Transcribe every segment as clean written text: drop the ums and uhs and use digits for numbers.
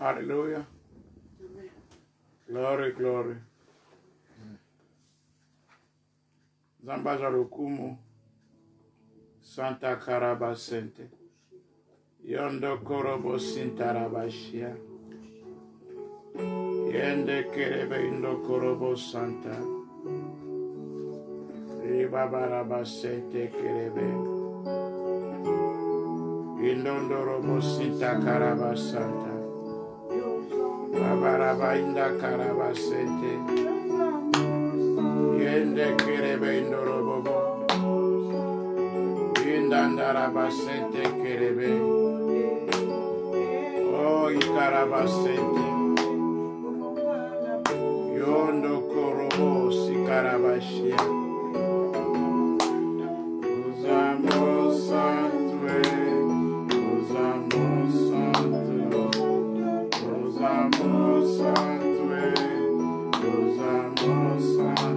Hallelujah. Glory, glory. Zambaza Rukumu, Santa Carabasente, Yondo Korobo Sintarabashia, Yende Kerebe Indo Korobo Santa, Riba Barabasente Kerebe, Indondorobo Sinta Carabasanta, Babaraba Inda Carabasente, Yende Kerebe Indorobo, Indandarabasente Kerebe, O Icarabasente, Yondo Korobo Sikarabashia, Usamos Santue, Usamos Santo, Usamos Santue, Usamos Santo.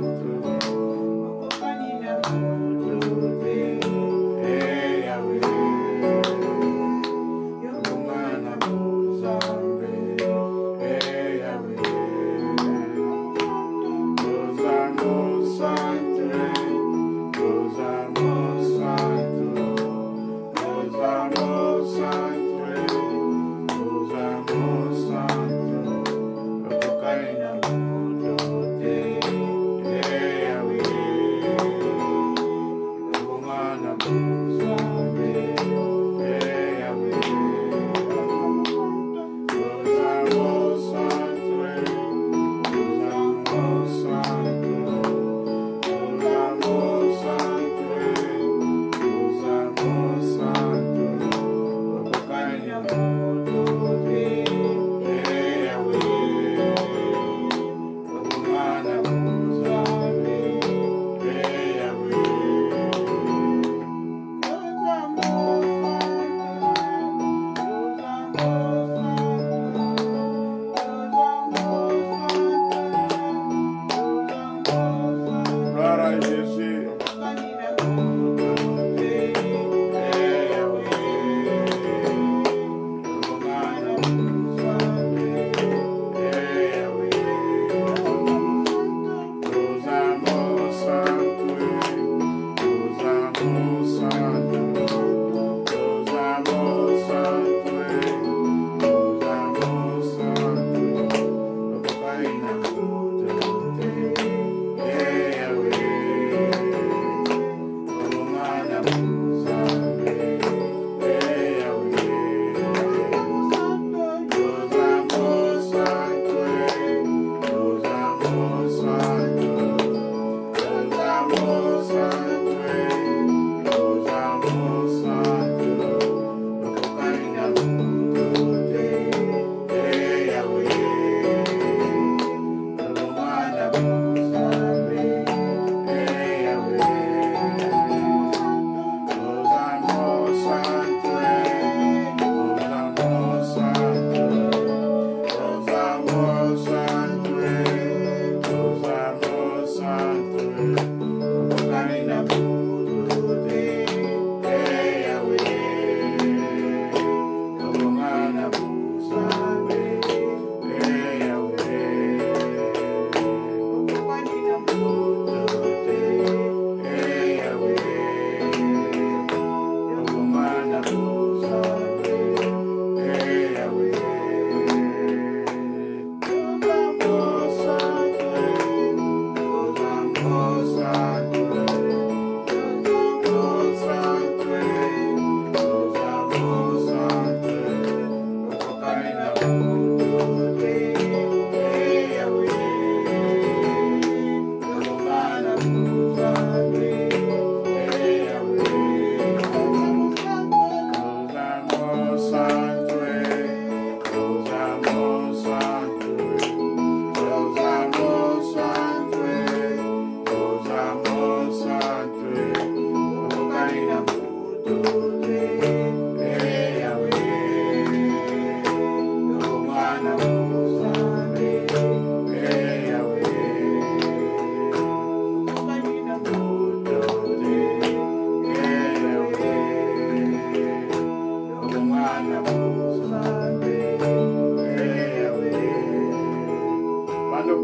Yahweh.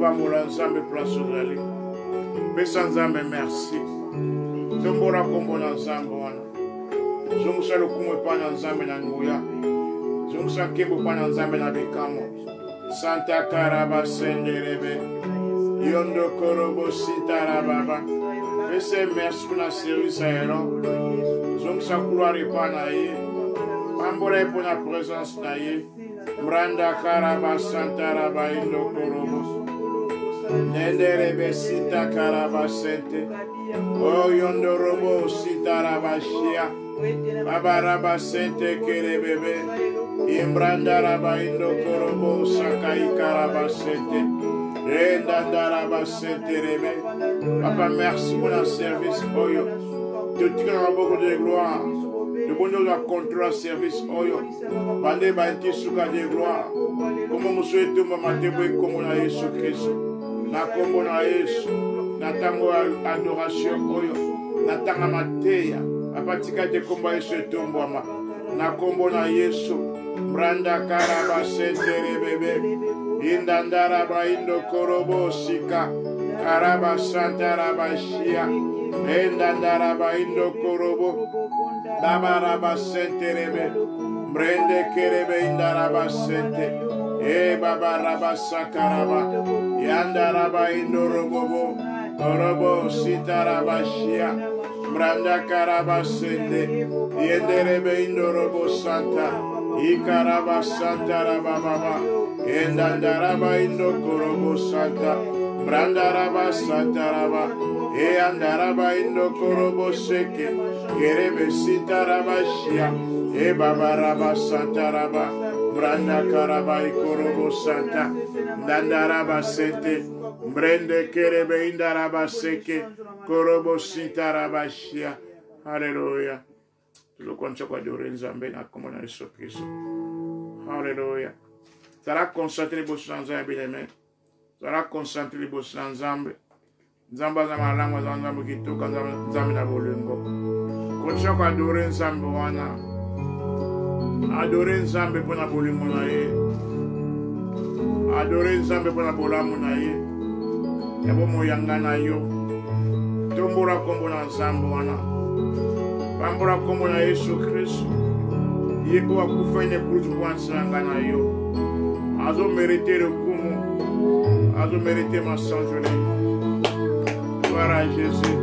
Topambola Nzambe place ozali. Pesa Nzambe merci. Tombora kombo na Nzambe wana. Zongisa lokumu epai na Nzambe na nguya. Zongisa nkembo epai na Nzambe na bikamo. Santa Karaba Senderebe. Yondo Korobo Sitarababa. Pesa merci pour la service aéron. Zongisa couloir epai na ye. Pambola epai na présence na ye. Mranda Karaba Santaraba Indo Korobo. Nenderebe Sita Karaba Sente. O Yondo Robo Sitaraba Shia. Babaraba Sente Kerebebe. Imbranda Raba Indo Korobo Sakai Karaba Sente. Rendandaraba Sente Rebe. Papa, merci pour le service. Oyo. Tu tiens beaucoup de gloire. Le bon Dieu doit contrôler le service. Oyo. Bande Banti Suka de gloire. Comment nous souhaitons mater comme on a Jésus Christ. Na kombo na Yesu. Na tango adoration. Oyo. Na tanga mateya. Apatika te kombo Yesu etombwama. Na kombo na Yesu. Branda Karaba Sentere Bebe. Indandaraba Indo Korobo Sika. Karaba Santaraba Shia. Indandaraba Indo Korobo. Dabaraba Sentere Bebe. Brende Kerebe Indaraba Sente. Babaraba Sakaraba. Yandaraba Indo Robobo. Korobo Sitaraba Shia. Branda Karaba Sente. Yenderebe Indo Robo Santa. Ikaraba Santa Rababa. Endandaraba Indo Korobo Santa. Brandaraba Santa Raba. Andaraba Indo Korobo Seke. Kerebe Sitaraba Shia. Babaraba Santa Raba. Branda Karaba Ikorobo Santa. Dandaraba Sente. Brende Kerebe Indaraba Seke. Korobo Sitaraba Shia. Alléluia. Lo concio qua di Nzambe na komona Yesu Kristo. Alléluia. Sarà concentré bosu na Nzambe bien-aimé. Sarà concentré bosu na Nzambe. Nzambe za malangwa za Nzambe kitoka Nzambe na bolingo. Concio qua adore Nzambe wana. Adore Nzambe pona bolingo na ye. Adore Nzambe pona bolamu na ye. Yabo moyanga na yo. Tombora kombo na Nzambe wana. Pambola kombo na Yesu Kristo. Yeko akufa ine cruz kwansanga na yo. Azo mériter le kumu. Azo mériter ma sanjole. Gloire à Jésus.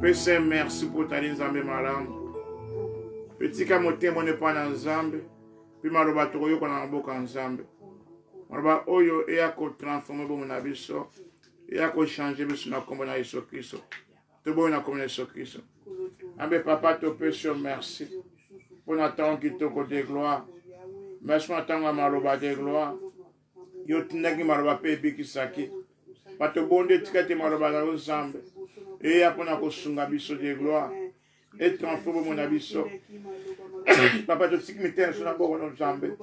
Pese merci pour ta nzambe malamu. Petit kamote mone pa na nzambe. Puis maloba toyo ko na mboka nzambe. Maloba oyo e ya ko transformer bo na biso. E ya ko changer biso na kombo na Yesu Kristo. To bo na kombo na Yesu Kristo. Abe papa to pese merci. Pour notre qui te côté gloire. Merci pour notre maloba de gloire. Yo tinaki maloba pe bikisaki. Pato bonde tikate maloba na nzambe. Et après on a sunga biso de gloire et transforme mon abisso. Papa to tikmite sur la bogo nzambe.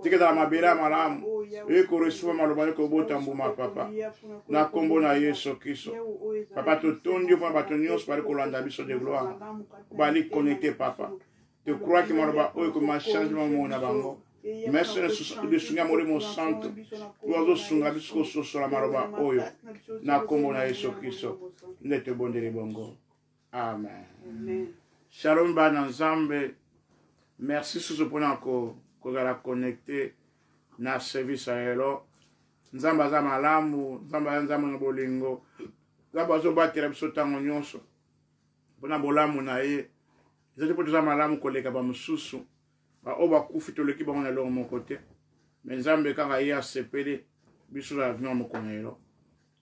Tikata mabera malamu. Et ko reçoit maloba ko botambu ma papa. Na kombo na Yesu Kristo. Papa to tondio pa batonios par ko landa biso de gloire. Bali connecté papa. Tu crois que maloba o ko ma changement mon abango. Merci de sunga mori mon santo. Oiseau sunga biso so la maloba oyo. Na kombo na Yesu Kristo. Nete bondere bongo. Amen. Shalom bana nzambe. Merci sous pour ko la connecté na service a elo. Nzamba za malamu, nzamba na bolingo. Nzamba zo batira biso tango nyonso. Bona bolamu na ye. Zete pour za malamu koleka ba mususu. Ba oba kufito leki ba na lo mon côté. Mais nzambe kanga ya sepele biso la venir mo konelo.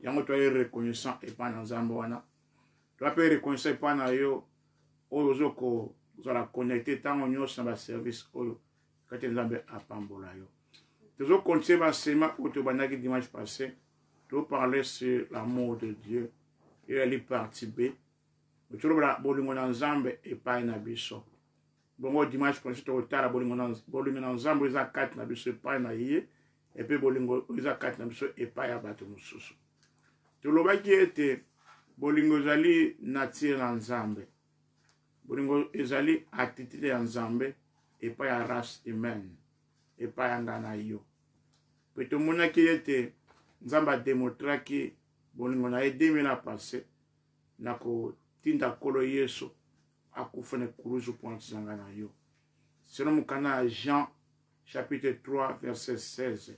Yango to reconnaissant et pas dans nzambe wana. Tu vas reconnaissant pas na yo oyo ko za connecter tango nyonso na ba service oyo. Quand nzambe apambola yo. Toujours continuer ma sema autobanaki dimanche passé. Tu parler sur l'amour de Dieu. Et elle est partie B. Tu vois bolingo na nzambe et pas na biso. Bongo dimanche passé tu retard bolingo na nzambe za 4 na biso pas na yé et puis bolingo za 4 na biso et pas ya bato mususu. Tu lobaki ete bolingo zali nature na nzambe. Bolingo ezali attitude ya nzambe et pas ya race humaine et pas ya ngana yo. Pe to mona ki ete nzamba démontra ki bolingo na ye 2000 ans passé na ko tinda kolo Yesu akufene kuruzu pointi ngana yo. Selon mukana Jean chapitre 3 verset 16.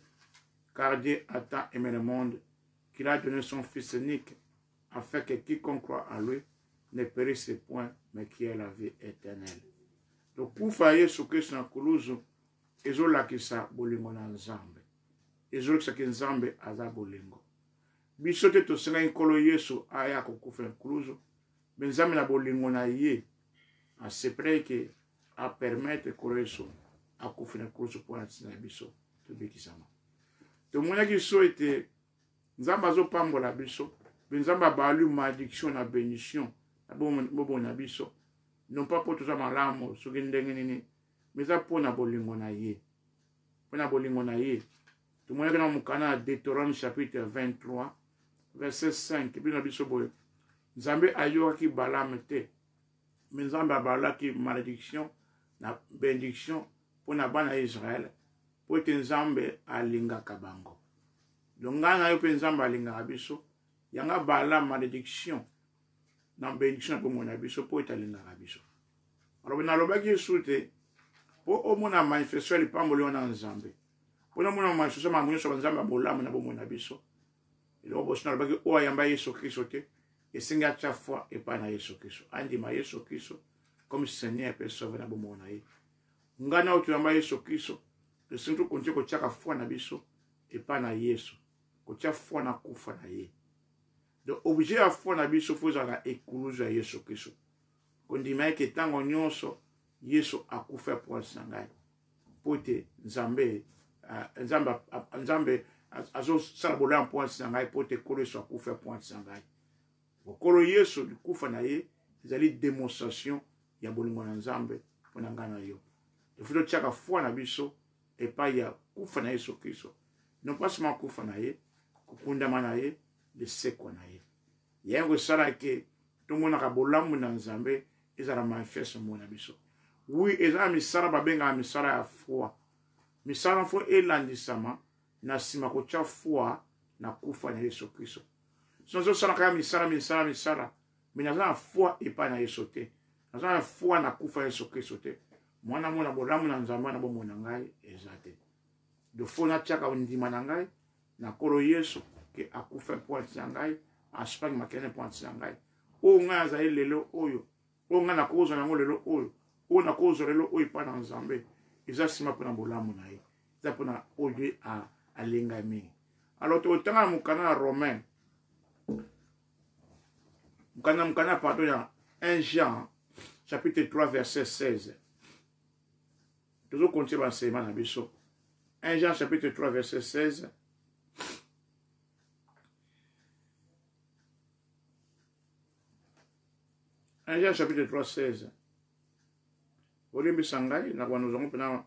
Car Dieu a tant aimé le monde qu'il a donné son fils unique afin que quiconque croit en lui ne périsse point mais qui ait la vie éternelle. Donc pour faire Yesu Kristo na kuruzu ezolakisa bolingo na nzambe. Ezolakisa ke nzambe aza bolingo. Biso te tosenga nkolo Yesu aya kokufa kuruzu. Benzambe na bolingo na ye a sepre ke a permettre ko Yesu akufa na kuruzu po na tsina biso to bekisama. To mona ki so ete nzambe azopambola biso. Benzambe balu malédiction na bénédiction na bobo na biso. Non pas pour tout ça malamu so gendenge nini. Mais ça pour na bolingo na ye. Pour na bolingo na ye. Tout le monde dans mon canal Deutéronome chapitre 23 verset 5 et puis na biso boye. Nzambe ayo ki balam te. Mais nzambe bala ki malédiction na bénédiction pour na bana Israël. Pour te nzambe alinga kabango. Donc ngana yo pe nzambe alinga biso. Yanga bala malédiction na bénédiction pour mon biso pour te alinga biso. Alors na lobaki soute pour au mona manifester le pambolo na nzambe. Pour mona manifester ma munyo so nzambe bolamu na bomo na biso. Ele obosi na lobaki o ayamba Yesu Kristo te et singa cha foi et pas na Yesu Kristo. Andi ma Yesu Kristo comme Seigneur et Sauveur na bomo na ye. Ngana otu yamba Yesu Kristo le sinto konti ko chaka foi na biso et pas na Yesu. Ko cha foi na kufa na ye. Donc objet à foi na biso faut za ekuluza Yesu Kristo. Kondima ke tango nyonso Yesu akufa pour sangai. Pote nzambe nzambe azo sarabola point sangai pote kolo so akufa point sangai. Okolo Yesu kufa na ye ezali démonstration ya bolingo na nzambe pona ngana yo. Il faut chaka foi na biso et pas ya kufa na Yesu Kristo. Non pas seulement kufa na ye, kukunda na ye, de seko na ye. Yango sala ke tout mona ka bolamu na nzambe ezala manifeste mona biso. Oui, ezala misara babenga misara ya foi. Misara fo elandisama na sima ko cha foi na kufa na Yesu Kristo. Sonzo sala ka misara. Mais na foi et pas na Yesu te. Na foi na kufa Yesu Kristo te. Mwana mona bolamu na nzambe na bomo na ngai ezate. De fo na chaka ndima na ngai na kolo Yesu ke akufa point na ngai, aspang makene point na ngai. o nga za lelo oyo o nga na kozo na lelo oyo o na kozo lelo oyo pa na nzambe eza sima pona bolamu na ye eza pona oyo a lengami. Alors to tanga mukana romain mukana pardon ya 1 Jean chapitre 3 verset 16. Toujours continuer l'enseignement na biso. 1 Jean chapitre 3 verset 16. Un Jean chapitre 3, 16. Olimbi sangai, na kwa nous pena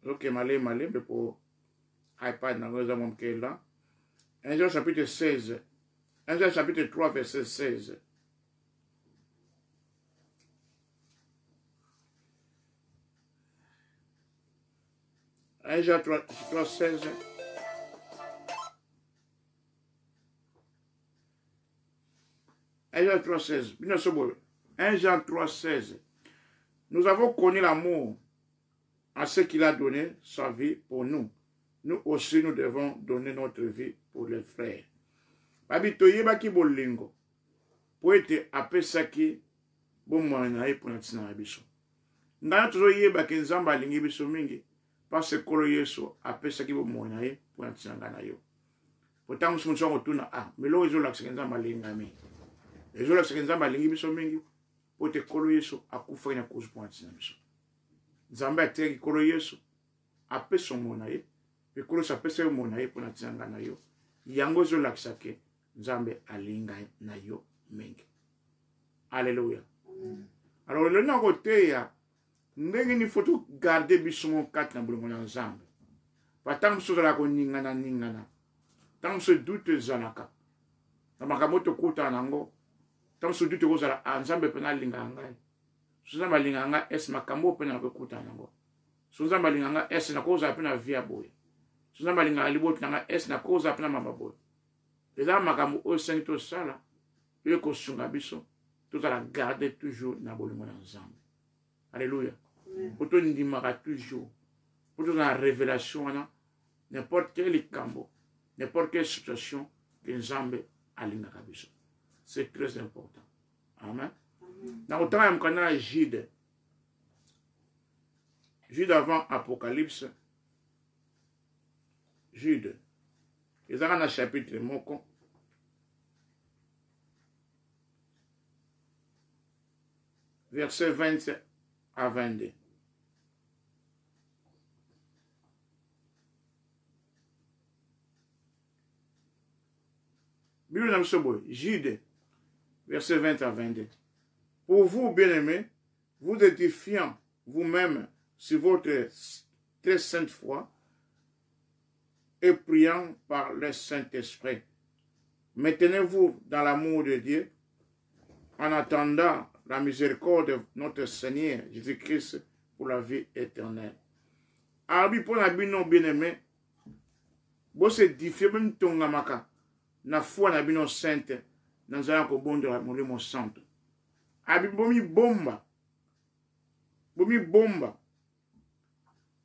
zoke malé, mais pour iPad, na kwa nous là. 1 Jean chapitre 16. 1 Jean chapitre 3, verset 16. Un Jean 3, 16. Un Jean 3, 16. 1 Jean 3, 16. Nous avons connu l'amour à ce qu'il a donné sa vie pour nous. Nous aussi, nous devons donner notre vie pour les frères. Babito yebaki bolingo. Pour être apesaki bon moyen pour notre biso. Ngana toujours yebaki nzamba lingi biso mingi. Parce que kolo yeso apesaki bon moyen pour notre ngana yo. Pourtant nous sommes retourna mais lo ezo lakse nzamba lingami. Ezo lakse nzamba lingi biso mingi. Pour te kolo yeso akufa na cause pour notre biso. Nzamba ateki kolo yeso apeso moyen et kolo sa pesa yo moyen pour notre ngana yo. Yango zo laksake Nzambe alinga na yo mingi. Alléluia. Alors le nom côté ya ndenge ni faut garder biso kat na bulongo na Nzambe. Patam so la ko ningana. Tam so doute zanaka. Na makamoto kuta nango. Tam so doute ko zala Nzambe pena linga ngai. So Nzambe linga nga es makambo pena ko kuta nango. So Nzambe linga nga es na ko za pena via boy. So Nzambe linga libot nga es na ko za pena mama boy. Les gens au sein de ça, ils sont tout à la garder toujours dans le monde ensemble. Alléluia. Pour tout le monde toujours. Pour toute la révélation, n'importe quel cambo, n'importe quelle situation que Nzambe alinga kabiso. C'est très important. Amen. Dans le temps, il y a Jude. Jude avant Apocalypse. Jude. Ils ont un chapitre moko. Verset 20 à 22. Bible dans ce Jude, verset 20 à 22. Pour vous, bien-aimés, vous édifiant vous-même sur votre très sainte foi et priant par le Saint-Esprit. Maintenez-vous dans l'amour de Dieu en attendant la miséricorde de notre Seigneur Jésus-Christ pour la vie éternelle. Abi pour la bino bien-aimé, vous édifiez même ton namaka, na foi na bino sainte, dans un cobon de la mon santo. Abi bomi bomba,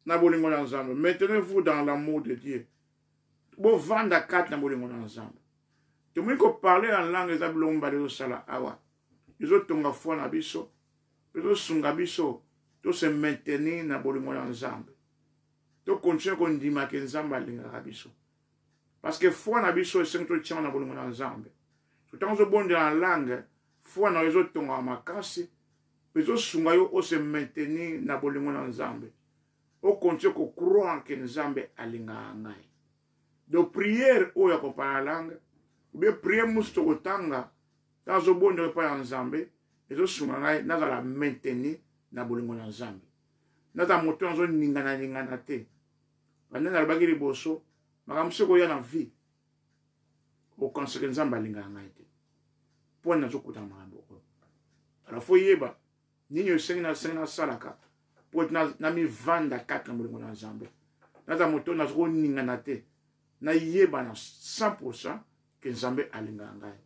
na bolingo ensemble. Maintenez-vous dans l'amour de Dieu. Bo vanda kat na bolingo ensemble. Tu me ko parler en langue za blomba de sala awa. Ils ont tonga foi na biso. Ils ont sunga biso. To se maintenir na bolingo ensemble. To continuer kon dima ke nzamba linga biso. Parce que foi na biso e sento tchana na bolingo ensemble. To tanzo bonde en langue, foi na les autres tonga makasi. Ils ont sunga yo o se maintenir na bolingo ensemble. O continuer ko croire que nzambe alinga ngai. De prière ou ya kopana langue, ou bien prière musto kotanga, dans le bon de pas ensemble, et zo sungangai na la maintenir na bolingo na nzambe. Na ta moto zo ningana te. Banda na bagiri boso, makamse ko ya na vie. O conseiller nzamba linga ngai te. Pour na zo kutama ngabo. Alors faut yeba, ninyo sengna salaka, pour na mi vanda 4 bolingo na nzambe. Na ta moto na zo ningana te. Na yeba na 100% que Nzambe alinga ngai.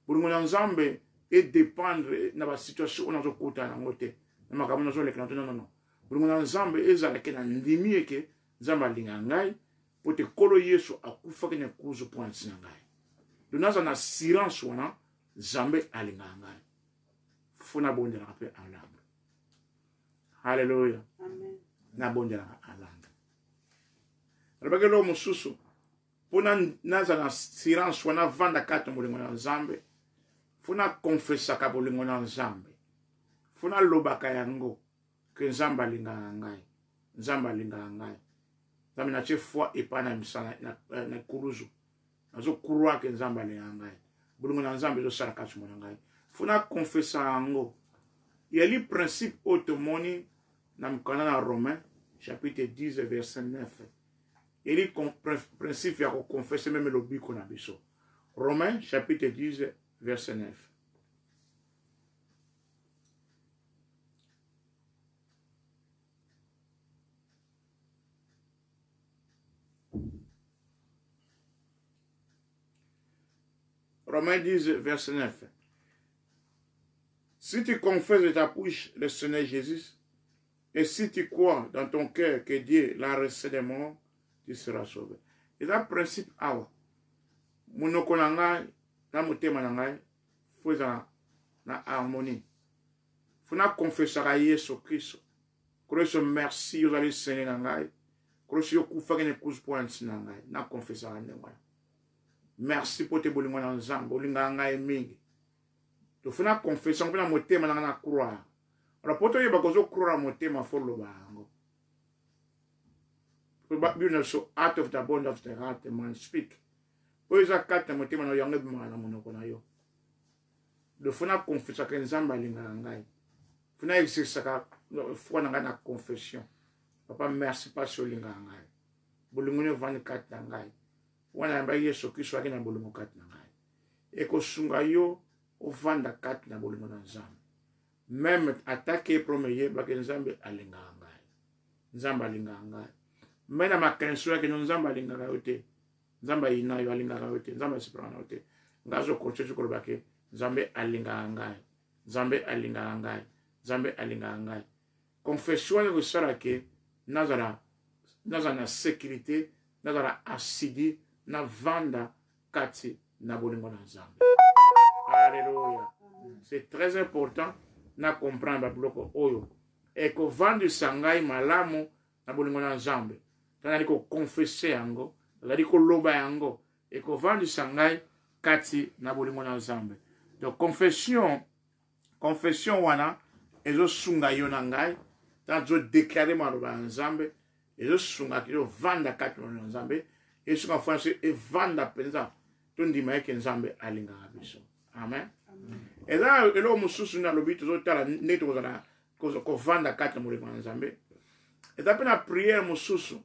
Bolingo na Nzambe et dépendre na ba situation on a kota na ngote. Na makambo na zo leka non. Bolingo na Nzambe ezala ke na ndimi eke Nzambe alinga ngai pote kolo Yesu akufa ke na kuzo point na ngai. Donaza na silence wana Zambe alinga ngai. Funa bondela pe alambe. Hallelujah. Amen. Na bondela alambe. Rabagelo mususu. Pona naza na silence wana vanda kati molingo na Nzambe. Funa confessa ka bolingo na Nzambe. Funa lobaka yango ke Nzambe alinga ngai. Nzambe alinga ngai. Nzambe na che foi epana misana na kuruzu. Nazo kurwa ke Nzambe alinga ngai. Bolingo na Nzambe zo sala kati mo ngai. Funa confessa yango. Yali principe otomoni na mkana na Romain chapitre 10 verset 9. Yali principe ya ko confesser même le biko na biso. Romains chapitre 10 verset 9. Romains 10 verset 9. Si tu confesses de ta bouche le Seigneur Jésus, et si tu crois dans ton cœur que Dieu l'a ressuscité des morts, tu seras sauvé. Et ça, principe, awa. Monoko na ngai, na motema na ngai, faut na harmonie. Faut na confesser à Yesu Christ. Croyez merci, vous allez Seigneur na ngai. Croyez yo kufa ke ne kuzu point na ngai. Na confesser à ngai. Merci pour te bolingo na Nzambe, bolinga ngai mingi. Tu fais na confession pour na motema na na croire. Alors pour toi, il y a besoin de croire à motema for lo bango. Bible so out of the abundance of the heart the man speak. Pour ça kata motema na yango bima na monoko na yo. Le fona confession que Nzambe alinga ngai. Fona exercer ka foi na confession. Papa merci pas sur linga ngai. Bolingo ne 24 na ngai. Wana yamba Yesu Kristo akina bolingo 4 na ngai. Eko sunga yo ovanda 4 na bolingo na Nzambe. Même attaquer premier bake Nzambe alinga ngai. Nzambe alinga ngai. Mena makenso yake Nzambe alinga yote. Nzambe ina yo alinga yote. Nzambe siprana yote. Ngazo kochechu ko bake Nzambe alinga ngai. Nzambe alinga ngai. Nzambe alinga ngai. Confession ko sala ke nazara na sécurité, nazara asidi na vanda kati na bolingo na Nzambe. Alléluia. C'est très important na comprendre bloco oyo. Et ko vandi sangai malamu na bolingo na Nzambe. Tana ko confesser yango, tana ko loba yango. Et ko vandi sangai kati na bolingo na Nzambe. Donc confession wana ezo sunga yo na ngai, tana zo déclarer maloba Nzambe, ezo sunga kilo vanda kati na Nzambe, et sunga français e vanda penza tondi maike Nzambe alinga biso. Amen. Et là, il y a mususu na lobi to tala neto ko vanda kati mo le Nzambe. Et là pena prière mususu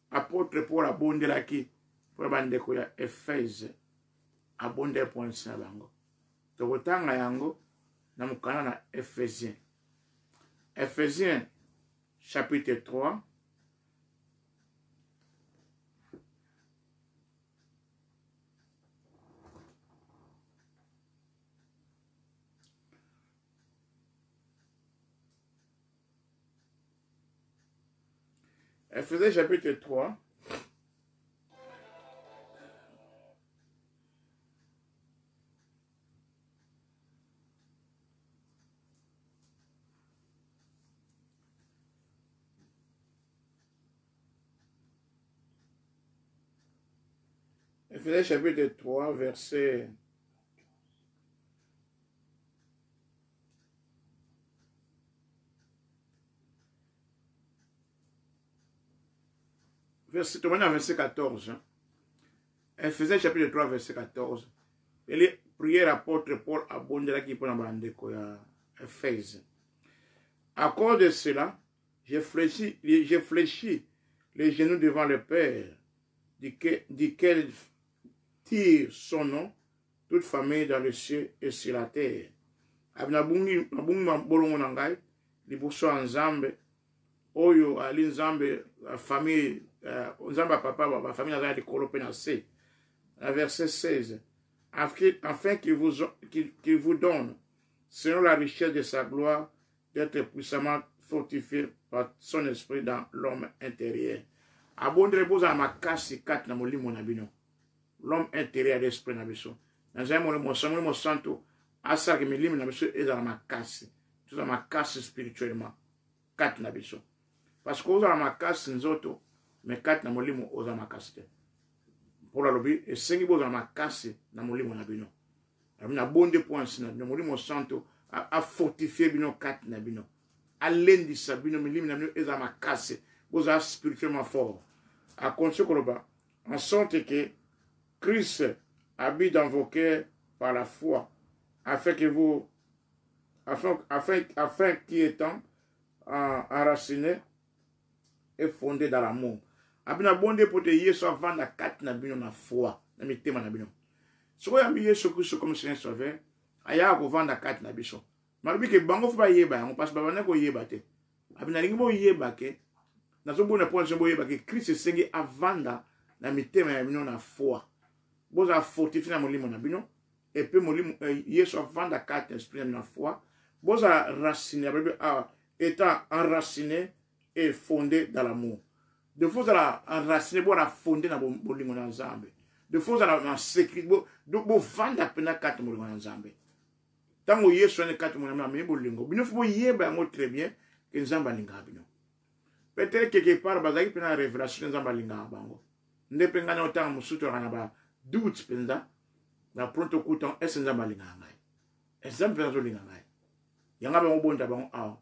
apôtre Paul abondela ki pour bande ko ya Efèse abonde point sa bango. To botanga yango na mukana na Ephésiens. Ephésiens chapitre 3 Ephésiens chapitre 3. Ephésiens chapitre 3, verset 14. Ephésiens chapitre 3, verset 14. Et les prières apôtre Paul abondera qui pour la bande ya Ephésiens. À cause de cela, j'ai fléchi les genoux devant le Père, duquel tire son nom, toute famille dans le ciel et sur la terre. Abnabungi bolongo nangai, libuso Nzambe, oyo ali Nzambe, famille, Nzambe papa, famille nazali kolope na se. Verset 16. Afin qu'il vous donne, selon la richesse de sa gloire, d'être puissamment fortifié par son esprit dans l'homme intérieur. Abondre boza makasi na molimo na bino. L'homme intérieur l'esprit na biso. Dans un molimo santo asa ke milimo na biso ezala makasi tozala makasi spirituellement kati na biso parce que ozala makasi nzoto mais kati na molimo ozala makasi te pour alobi esengi bozala makasi na molimo na bino na bonde point na bino molimo santo a fortifier bino kati na bino alendisa bino milimo na bino ezala makasi bozala spirituellement fort a continuer koloba en sorte que Christ habite dans vos cœurs par la foi, afin que vous, afin qui étant enraciné et fondé dans l'amour. Abina bonde pour te yeso avant la carte na bino na foi, na mitema na bino. Si vous avez Yesu Christ comme Seigneur Sauveur, aya ko vanda carte na biso. Malubi ke bango fu ba yeba, on passe ba bana ko yeba te. Abina lingi bo yeba ke na zo bona point bo yeba ke Christ sengi avanda na mitema ya bino na foi. Boza fortifier na molimo na bino et puis molimo Yesu avanda carte esprit na foi. Boza raciner étant enraciné et fondé dans l'amour. De fois à enraciné boza fondé na bolingo na Nzambe. De fois à na sécurité bo vanda pena carte molingo na Nzambe. Tango Yesu ne carte molingo na bolingo. Bino fo yeba ngo très bien que Nzambe alinga bino. Peut-être quelque part bazaki pena révélation Nzambe alinga bango. Ndepengana otanga musuto kana ba doute penza na pronto kutan ese Nzambe alinga ngai. Exemple zo linga ngai. Yanga ba mbonda ba aw.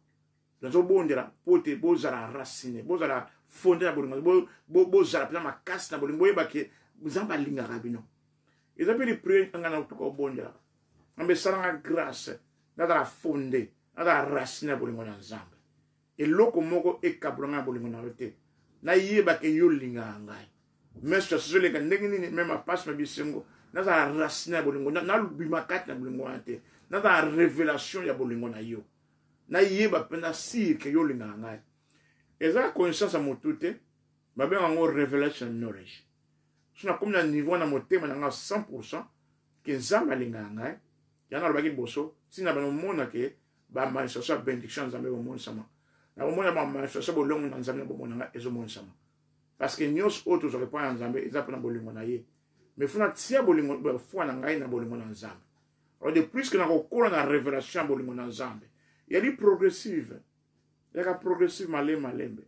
Nazo bondera pote bozala racine, bozala fondé na bolingo, bozala pena makasi na bolingo yeba ke Nzambe alinga bino. Ils appellent prier ngana ko bondera. Ambe sala grâce na da fondé, na da racine bolingo na Nzambe. Et loko moko e kablonga bolingo na rote. Na yeba ke yo linga ngai. Mais ce que les gens même à passe ma bisengo na za racine bolingo na lubima kat na bolingo ante na za révélation ya bolingo na yo na yeba pena si ke yo linga ngai eza connaissance a motute ba ben ngo revelation knowledge suna comme na niveau na motema na 100% ke Nzambe linga ngai yana lobaki boso sina ba mona ke ba manifestation benediction Nzambe bo mona sama na mona ba manifestation bolongo na Nzambe bo mona ezo mona sama. Parce que nous autres n'auraient pas en Nzambe, ils apprennent à bolingo na ye. Mais faut na tia bolingo foi na ngai na bolingo na Nzambe. Alors de plus que na ko na révélation bolingo na Nzambe. Il y a des progressives. Il y a progressive malembe.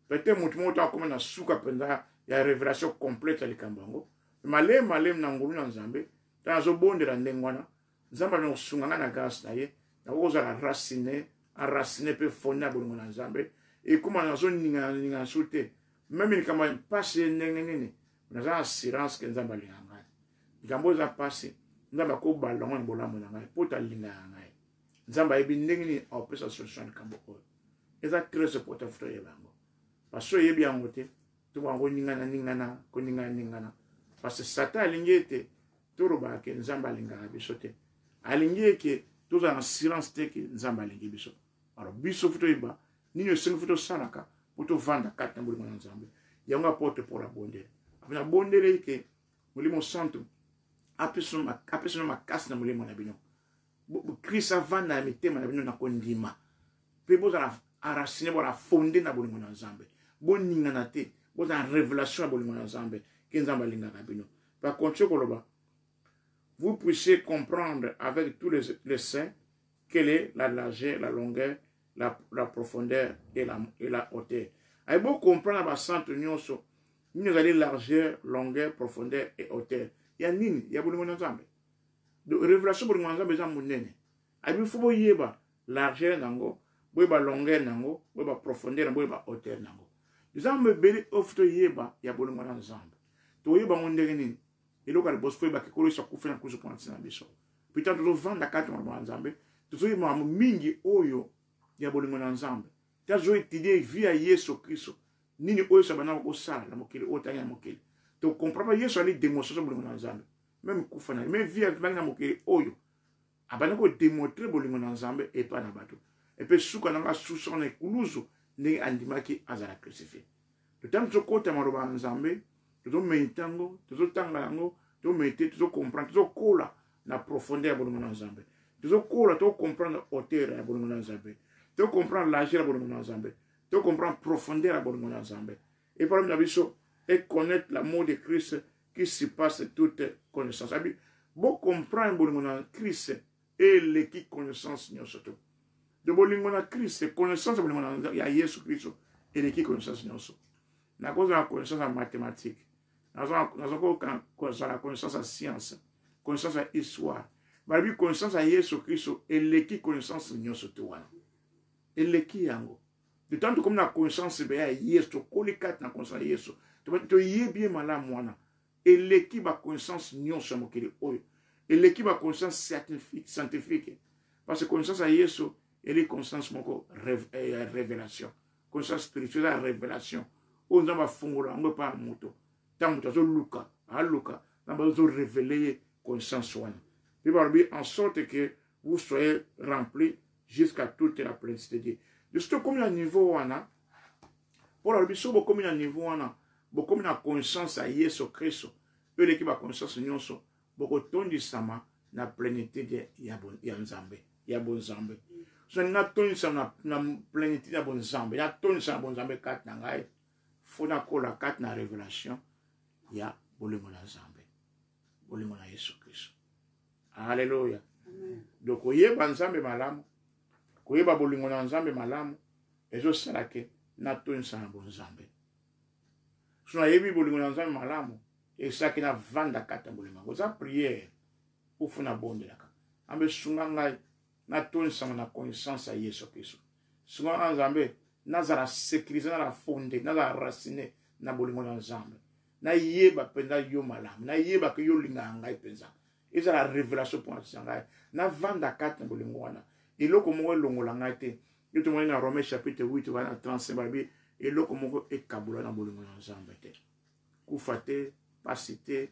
Peut-être mutumo ta comme na suka penda il y a révélation complète à likambango. Malem na ngulu na Nzambe. Ta zo bondela ndengwana. Nzambe no sunganga na grâce na ye. Na ko za raciner pe fona bolingo na Nzambe. Et comment na zo ninga soute. Même il quand passe nengene na za assurance que Nzambe alinga ngai ikambo za passe Nzambe ko balongo na bolamo na ngai pota linga ngai Nzambe ebi nengene au pesa solution kambo ko eza très important frère yebango parce que yebi angote to bango ningana ko ningana parce que Satan alingete to roba ke Nzambe alinga biso te alingi ke to za assurance te ke Nzambe alingi biso alors biso futo yeba nino sengo futo sanaka pour vendre carte na bolingo na Nzambe yanga porte pour la bondere avina bondere ke molimo santo apeso makasi na molimo na bino Christ avanda na mitema na bino na kondima pe bozala aracine bona fondé na bolingo na Nzambe boninga na te bozala révélation na bolingo na Nzambe ke Nzambe alinga na bino par contre koloba vous puissiez comprendre avec tous les saints quelle est la largeur, la longueur, la profondeur et la hauteur. Il faut comprendre la santé nyonso. Nous avons largeur, longueur, profondeur et hauteur. Il y a nini, il y a bolingo na Nzambe. De révélation bolingo na Nzambe za munene. Il faut yeba largeur nango, boyeba longueur nango, boyeba profondeur nango, boyeba hauteur nango. Nzambe beli ofto yeba ya bolingo na Nzambe. To yeba ngondenge nini. Eloka le bosfo yeba kikolo isa kufena kuzo pontina biso. Putain to vanda kati na Nzambe. To yeba mingi oyo ya bolingo na Nzambe. Tazo étudier via Yesu Kristo. Nini oyo sabana ko sala na mokili otanya mokili. To comprendre Yesu ali démonstration bolingo na Nzambe. Même kufana, même via na mokili oyo. Abana ko démontrer bolingo na Nzambe et pas na bato. Et puis suka na suso na kuluzo ne andimaki azala crucifié. Le temps to kota maroba Nzambe, to meitango, to tanga ngo, to mete, to comprendre, to kola na profondeur bolingo na Nzambe. To kola to comprendre hauteur ya bolingo na Nzambe. Tu comprends largeur de mon Nzambe. Tu comprends profondeur de mon Nzambe. Et par exemple, et connaître l'amour de Christ qui surpasse toute connaissance. Bo comprendre bolingo na Christ et l'équipe connaissance nyonso to. De bolingo na Christ connaissance bolingo na ya Yesu Christ et l'équipe connaissance nyonso. Na cause la connaissance en mathématiques. Na cause la connaissance en science, connaissance en histoire. Bali connaissance à Yesu Christ et l'équipe connaissance nyonso to wana. Et l'équipe yango. De tant comme la connaissance be ya Yesu to kolikat na connaissance Yesu. To yebie malamu wana. Et l'équipe a connaissance nyonso mokili oyo. Et l'équipe a connaissance scientifique. Parce que connaissance à Yesu, elle est connaissance moko révélation. Connaissance spirituelle à révélation. On va fongora, on va pas moto. Tant que tu Luca, à Luca, on va révéler connaissance wana. Puis en sorte que vous soyez remplis jusqu'à toute la plénitude de Dieu. Juste comme un niveau wana, pour la biso comme un niveau wana, comme une connaissance à Yesu Christ, et l'équipe a connaissance nyonso. Boko tondi sama na plénitude de ya nzambe ya bonzambe so na tondi sama na plénitude ya bonzambe ya tondi sama bonzambe kat na ngai fona kola kat na révélation ya bolingo na nzambe bolingo na Yesu Kristo. Alléluia. Donc oyeba nzambe malamu koyeba bolingo na nzambe malamu ezo salake na tondi sama bonzambe so na yebi bolingo na nzambe malamu. Et ça qui n'a vanda kata bolima. Vous avez prié pour faire bonne la. Ambe sunga na ton sama na connaissance à Yesu Christ. Sunga nzambe na za la sécuriser na la fonder na la raciner na bolimo na nzambe. Na yeba penda yo malam. Na yeba ke yo linga ngai penza. Eza la révélation pour ngai. Na vanda kata bolimo wana. Eloko mo longola ngai te. Yo to na Romains chapitre 8 va 35 babi eloko mo e kabula na bolimo na nzambe te. Kufate pasité,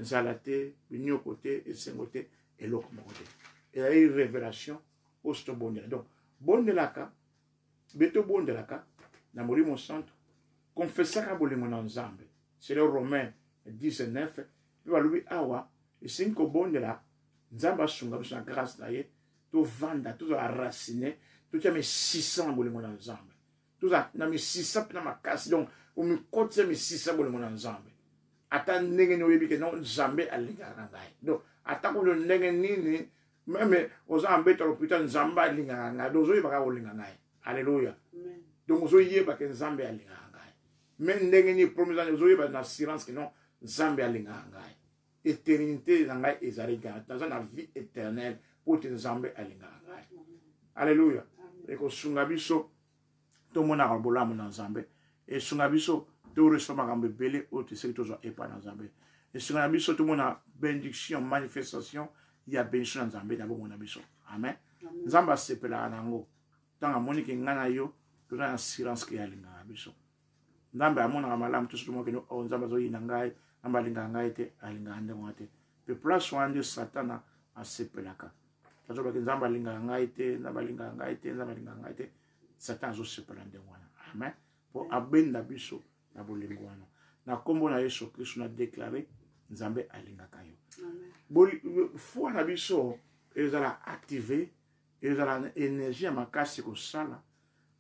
zalate, l'union côté, et sengoté, et l'autre côté. Et il y a une révélation au sto bon de la. Donc, bon de la ka, beto bon de la ka, na mori mon centre, confessa ka boli mon ensemble. C'est le Romain 19, il va lui awa, et c'est que bon de la, nzamba sunga, sa grâce na ye, to vanda, tout a raciné, tout a mis 600 boli mon ensemble. Tout a mis 600 na ma casse, donc, on me cote mis 600 boli mon ensemble. Ata ndenge no yebi ke non nzambe alinga ngai. Donc ata ko ndenge nini même aux embêta l'hôpital nzambe alinga ngai. Donc zo yeba ka olinga ngai. Alléluia. Donc zo yeba ke nzambe alinga ngai. Mais ndenge ni promise zo yeba na assurance que non nzambe alinga ngai. Éternité ngai ezali dans la vie éternelle pour te nzambe alinga ngai. Alléluia. Et ko sunga biso to mona ka bola mona nzambe et sunga biso to reçoit makambe belé au te sais to zo epa na nzambe. Et sunga biso to mona bénédiction manifestation il y a bénédiction na nzambe na bo mona biso. Amen. Nzamba sepela nango. Tanga monike ngana yo to na assurance ke alinga biso. Nzambe amona malamu to so mo ke no nzamba zo yina ngai amba linga ngai te alinga ande ngote. Pe place wande satana asepelaka. Tazo ba ke nzamba linga ngai te na balinga ngai te nzamba linga ngai te satan zo sepela ande wana. Amen. Pour abenda biso na bolingo wana. Na kombo na Yesu Kristo na déclarer nzambe alinga kayo. Amen. Foi na biso ezala activer ezala énergie makasi ko sala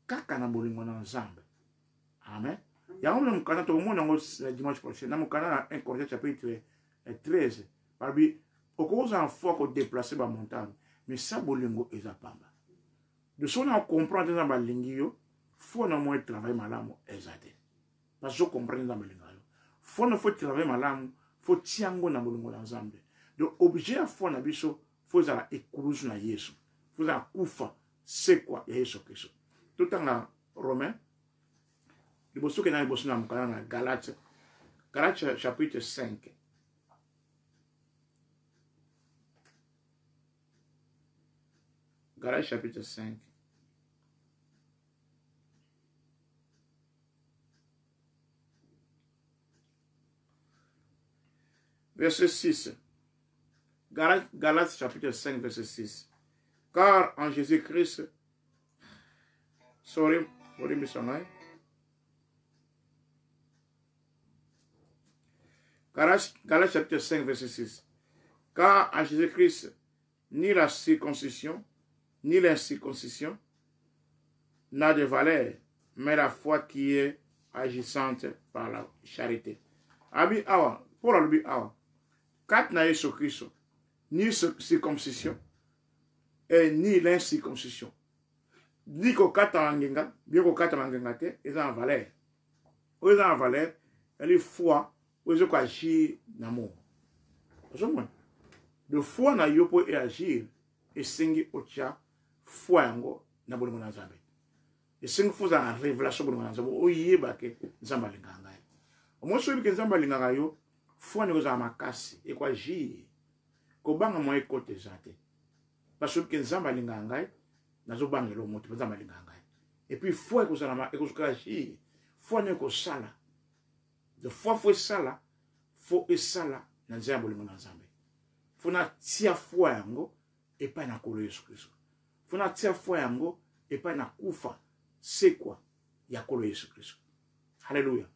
kaka na bolingo na nzambe. Amen. Ya on mu kana to mo na dimanche prochain na mu kana na 1 Corinthiens chapitre 13 parbi okoza en foi ko déplacer ba montagne mais ça bolingo ezapamba. De son on comprendre dans ba lingio faut na mo travail malamu ezate. Parce que comprendre dans ba lingalo. Faut travail malamu faut tiango na bolingo na nzambe. Donc objet à foi na biso faut za ekuluzu na Yesu. Faut za kufa c'est quoi Yesu Kristo. Tout en Romain le bosso que na bosso na mukana na Galates chapitre 5. Galates chapitre 5. Verset 6. Galates chapitre 5, verset 6. Car en Jésus-Christ, Galates chapitre 5, verset 6. Car en Jésus-Christ, ni la circoncision, ni l'incirconcision n'a de valeur, mais la foi qui est agissante par la charité. Abi awa, pour lui awa. Kat na Yesu Kristo, ni circoncision, et ni l'incirconcision. Ni ko kata ngenga, bien ko kata ngenga te, ils en valeur. Ils en valeur, elle est foi, ils ont agir d'amour. De foi na yo po agir, et singi ocha foi yango na bolingo na Nzambe. Et singi faut en révélation bolingo na Nzambe, o yeba ke Nzambe linganga. Au moins so ke Nzambe linganga yo, foi ne za makasi e ko agir. Ko banga mo e kote zate. Parce que Nzambe linganga nazo bangelo moto Nzambe linganga. Et puis foi ko za ma e ko agir. Foi ne ko sala. De foi faut sala, faut e sala na Nzambe bolingo na Nzambe. Funa tia foi yango et pas na kolo Yesu Kristo. Funa tia foi yango et pas na kufa c'est quoi ya kolo Yesu Kristo. Alléluia.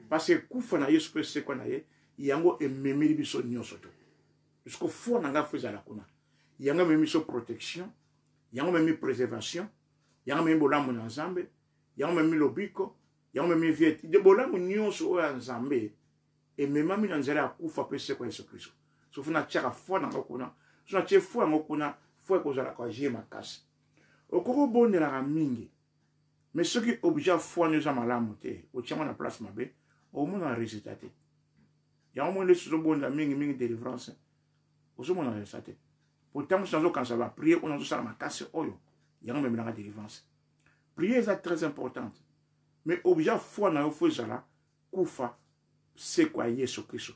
Parce que kufa na Yesu Kristo c'est quoi na ye yango e memeli biso nyonso to. Parce que foi na nga feza la kuna. Yango memi so protection, yango memi préservation, yango memi bolamu na Nzambe, yango memi lobiko, yango memi vieti de bolamu nyonso o ya Nzambe e memami na nzela ya kufa pe c'est quoi Yesu Kristo. So funa tchaka foi na ngokuna so na tche foi ngokuna foi ko zala ko jema makasi okoko bondela ka mingi mais ceux qui obligent foi ne za malamu te o tchama na place mabe o mona résultat te ya o mona so bonda mingi délivrance o so mona résultat te pourtant so quand ça va prier on a ça makasi oyo ya ngombe na délivrance prier est très importante mais obligent foi na yo foi zala kufa c'est quoi Yesu Kristo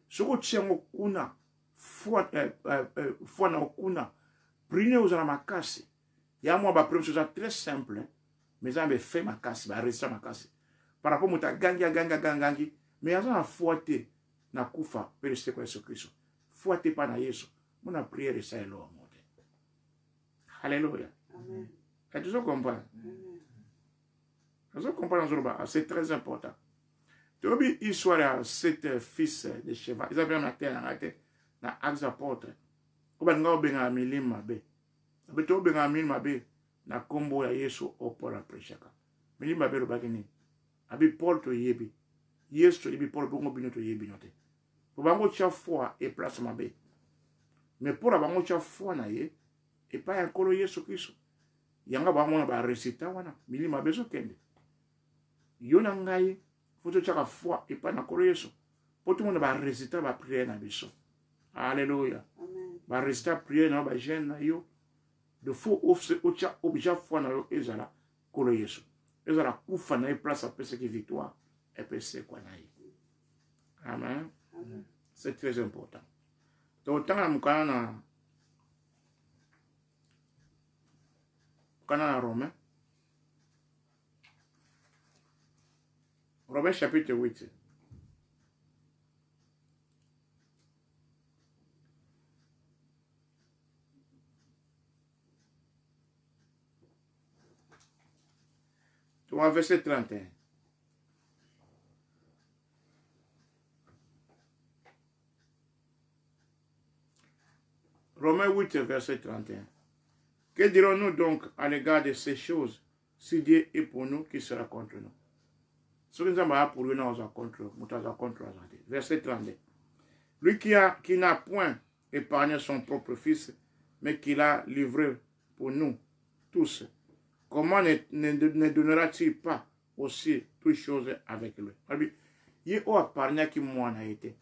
soko tchengo kuna foi na kuna prier aux la makasi ya moi ba preuve chose très simple mais ça me fait makasi ba réussir makasi par rapport muta gangi mais ya na foi te na kufa pele c'est quoi Yesu Kristo foi te pas na Yesu mon prière ça est là monte alléluia amen et tu comprends vous comprenez c'est très important. Tobi histoire à 7 fils de cheval. Ils avaient un terre dans axe apôtre. Oba nga obenga milima be. Abe to obenga milima be na kombo ya Yesu opola prechaka. Milima be lo bakini. Abi Paul to yebi. Yesu yebi Paul bongo bino to yebi note. Po bango cha foi et place mabe. Mais pour la bango cha foi na ye et pas encore Yesu Kristo. Yanga bango na ba recita wana milima be so kende. Yona ngai faut que tu aies la foi et pas na kolo Yesu. Pour tout le monde va résister à prier na biso. Alléluia. Va résister à prier na ba jeune na yo. De faux obligé foi na yo ezala kolo Yesu. Ezala kufa na place à pese qui victoire et pese quoi na yo. Amen. C'est très important. Donc tant mukana na Romain. Romains chapitre 8. Verset 31. Romains 8, verset 31. Que dirons-nous donc à l'égard de ces choses? Si Dieu est pour nous, qui sera contre nous? Ce que nous avons pour lui, nous avons contre. Verset 32. Lui qui n'a point épargné son propre fils, mais qui l'a livré pour nous tous, comment ne donnera-t-il pas aussi toutes choses avec lui? Il y a épargné qui moi n'a été.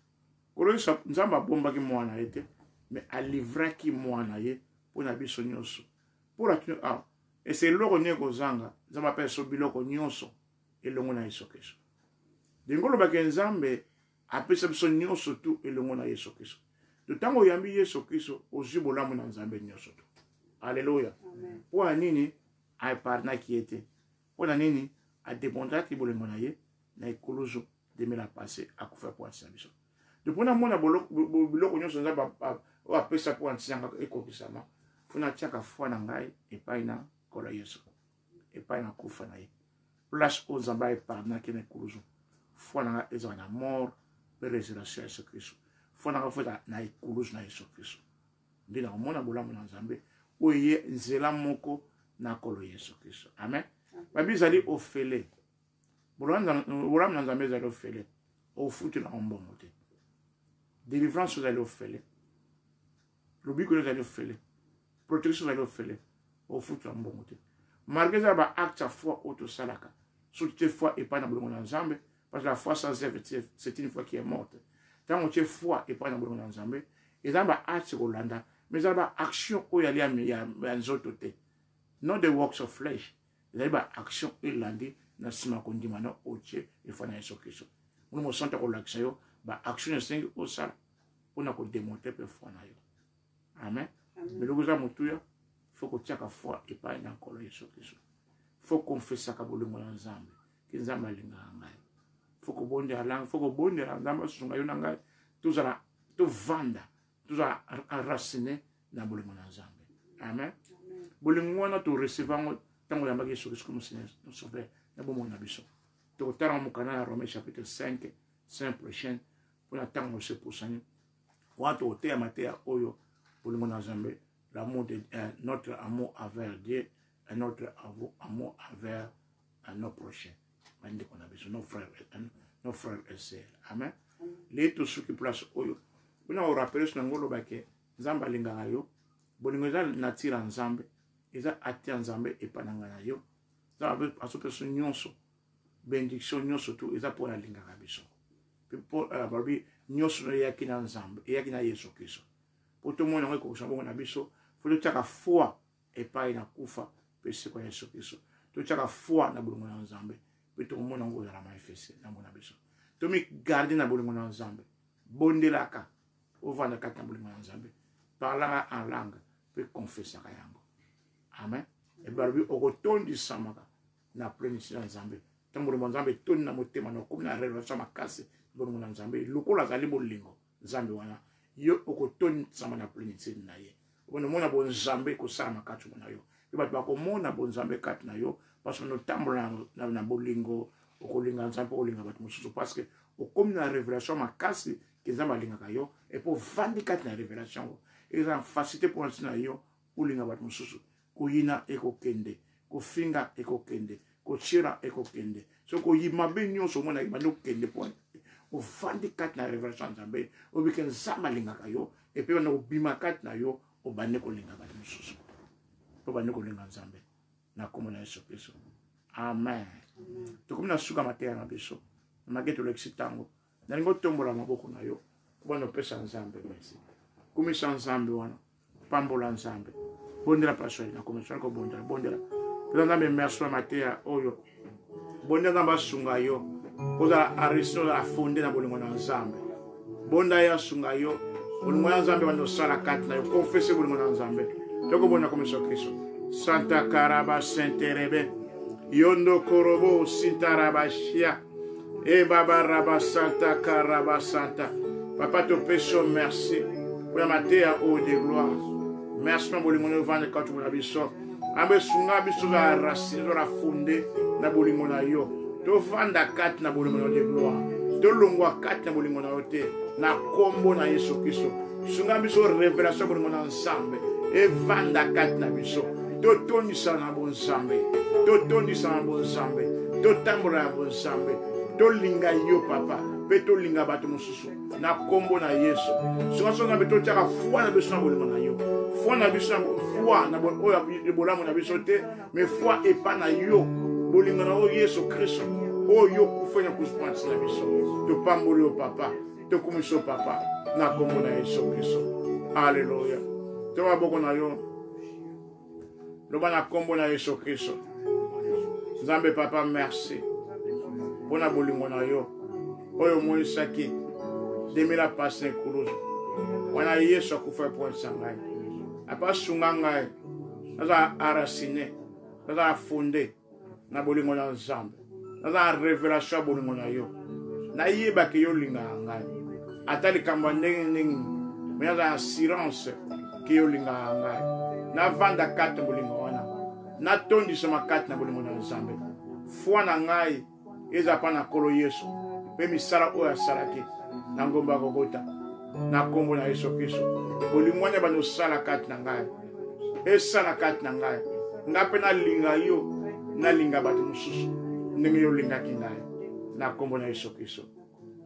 Nous avons bomba qui moi n'a été, mais à livrer qui moi n'a été pour la biso nyonso. Pour la et c'est l'eau qu'on est aux zanga, nous avons appelé ce biloko nyonso. Et le monde a Yesu Kristo. Dingolo bakenzambe apesa biso nyonso tu et le monde a Yesu Kristo. De tango yambi Yesu Kristo ozibola mu na nzambe nyonso tu. Alléluia. Po nini a parna qui était. Po nini a démontré ki bolengo na ye na ekolozo de me la passer a kufa po ansabiso. De pona mona biloko nyonso nzamba o apesa po ansanga ekokisama. Funa tiaka foi na ngai e pai na kola Yesu. E pai na kufa na ye. Place aux ambaye pardon qui n'est cousu. Foi na ezana na mort, pe résurrection Yesu Kristo. Foi na foi na ikuluzu na Yesu Kristo. Ndina mona bolamu na Nzambe oye nzela moko na kolo Yesu Kristo. Amen. Babi zali ofele. Bolamu na Nzambe zali ofele. O futu na mbongo te. Délivrance zali ofele. Le but que nous allons faire, protection nous allons faire, au foot en bon côté. Malgré ça, bah acte foi auto salaka. Surtout foi et pas dans le monde ensemble, parce que la foi sans œuvre, c'est une foi qui est morte. Tant que tu foi et pas dans le monde ensemble, et dans bah acte sur Hollanda, mais dans bah action où il y a les autres côtés. Not the works of flesh. Il y a bah action où il y a des na sima kondi mana oche il faut na yeso kiso. Nous me sentons relaxé yo, bah action est au sala. On a ko démontrer pe foi na yo. Amen. Mais le gouza mutuya faut que tu aies foi et pas dans kolo yeso kiso. Faut confesser ka bolo mona nzambe. Ki nzambe alinga ngai. Faut que bonde alang, faut que bonde nzambe sunga yo ngai. Tout ça tout vanda, tout ça enraciné dans bolo mona nzambe. Amen. Bolo mona to recevoir tango ya mbaki yeso kiso comme Seigneur nous sauver. Na bon mon abisso. Tu retard mon canal Romains chapitre 5, 5 prochain pour attendre ce pourcent. Quand tu es à matéa oyo pour le monde ensemble, l'amour de notre amour envers Dieu et notre amour envers nos prochains. Nos frères et sœurs. Amen. Les tous ceux qui placent oyo. On a rappelé ce ngolo bake nzamba linganga yo. Bolingoza natira nzambe. Eza ati nzambe et pas nangana yo. À ce person nyonso bénédiction nyonso tout eza pour la lingaka biso. Pour barbi nyonso ya kina nzambe ya kina Yesu Kristo. Pour tout le monde ko shambo na biso, faut le tchaka foi et pas ina kufa pese kwa Yesu Kristo. To tchaka foi na bulungu na nzambe, pe tout le monde ngo la manifester na mona biso. To mi garder na bulungu na nzambe. Bondelaka ovanda kata bulungu na nzambe. Parla en langue, pe confesser yango. Amen. Et barbi okotondi samaka na plénitude na nzambe. Tambo nzambe toni na motema na comme na relation makasi bolongo na nzambe lokola zali bolingo nzambe wana yo okotoni sama na plénitude na ye. Ono mona bon nzambe ko sala makati na yo. Yo ba ko mona bon nzambe kati na yo parce que no tambo na bolingo okolinga nzambe okolinga bat mususu parce que o comme na révélation makasi ke nzambe alinga yo et pour vandi kati na révélation et en facilité pour na yo olinga bat mususu ko yina eko kende ko finga eko kende ko chira eko kende so ko yima be nyonso mona ba no kende point o vandi kat na révélation nzambe o biken zama linga kayo et puis on a bima kat na yo o bane ko linga ba mususu to bane ko linga nzambe na komo na Yesu Kristo. Amen. To komo na suka matea na biso na geto lexitango na lingo tombola maboko na yo bwana pesa nzambe merci kumisa nzambe wana pambola nzambe bondela pasoi na komisa ko bondela nzambe merci matea oyo bondela nzambe sunga yo oza aristo a fondé na bolingo na nzambe bonda ya sunga yo bolingo na nzambe wana sala kat na yo confesser bolingo na nzambe toko bona komisa Kristo Santa Karaba Saint-Terebe Yondo Korobo Sintarabashia et Baba Raba Santa Karaba Santa. Papa te pécho merci pour la matière haut de gloire. Merci pour le monde vendre quand tu m'as biso. Ambe sunga biso la racine la fondée na bolingo na yo. To vanda kat na bolingo de gloire. To longwa kat na bolingo na yote na kombo na Yesu Kristo. Sunga biso révélation bolingo na ensemble et vanda kat na biso. To toni sana bon sambe. To toni sana bon sambe. To tambora bon sambe. To linga yo papa. Peto linga bato mususu na kombo na Yesu. Sunga songa beto tchaka foi na biso na bolingo na yo. Foi na biso foi na bon oya bolamu na biso te, mais foi et pas na yo. Bolingo na Yesu Kristo. O yo kufanya kuspansi na biso. To pambolo papa. To kumiso papa na kombo na Yesu Kristo. Alléluia. To maboko na yo. Loba na kombo na Yesu Kristo. Nzambe papa merci. Pona bolingo na yo. Oyo moisaki. Demila passe kuruzo. Wana Yesu akufa point sangai. Apa sungangai. Naza arasine. Naza fondé. Na bolingo na nzambe. Naza révélation bolingo na yo. Na yeba ke yo linga ngai. Atali kamba ndenge. Mais naza assurance ke yo linga ngai. Na vanda kate bolingo wana. Na tondi sama kate na bolingo na nzambe. Foi na ngai. Eza pa na kolo Yesu. Pe misala oya salaki. Na ngomba kokota. Na kombo na Yesu Kristo. Bolingo wana bano sala kate na ngai. E sala kate na ngai. Ngape na linga yo. Na linga batu mususu. Ndenge yo linga ki ngai. Na kombo na Yesu Kristo.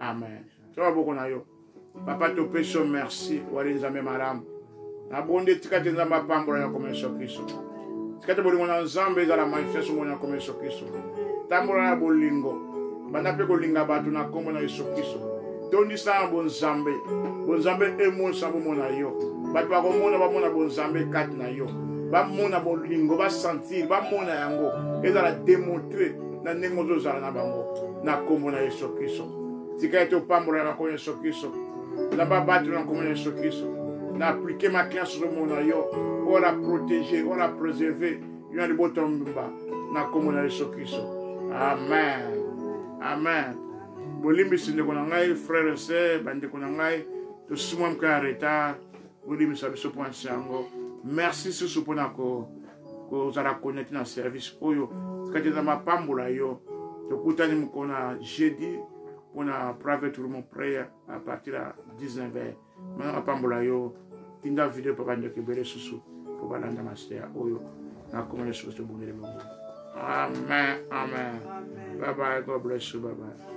Amen. Toa boko na yo. Papa to peso merci. Wali nzambe malamu. Na bonde tikate nzamba pambola ya kome Yesu Kristo. Tikate bolingo na nzambe ezala manifeste mona kome Yesu Kristo. Tambola ya bolingo. Banda pe kolinga batu na kombo na Yesu Kristo. Tondi sa bon nzambe. Bon nzambe emo sambo mona yo. Batu ba komona ba mona bon nzambe kat na yo. Ba mona bolingo ba sentir ba mona yango. Ezala démontrer na nengozo zala na bango. Na kombo na Yesu Kristo. Tikate pambola ya kome Yesu Kristo. Na ba batu na kombo na Yesu Kristo. Na appliquer ma classe sur mon ayo, on la protéger, on la préserver. Il y a le bouton bas. Na comme on a Jésus Christ. Amen. Amen. Bolimbi sinde konangai frères et sœurs, bande konangai, to sumam ka retard. Bolimbi sabi so point sango. Merci sur ce point ko zara connecter na service oyo. Kati za mapambola yo. To kutani mkona jeudi pour na private room prayer à partir de 19h. Maintenant pambola yo tinda video papa ndoke bere susu pour balanda master oyo na comment les choses se bouger. Amen. Amen. Bye bye. God bless you. Bye bye.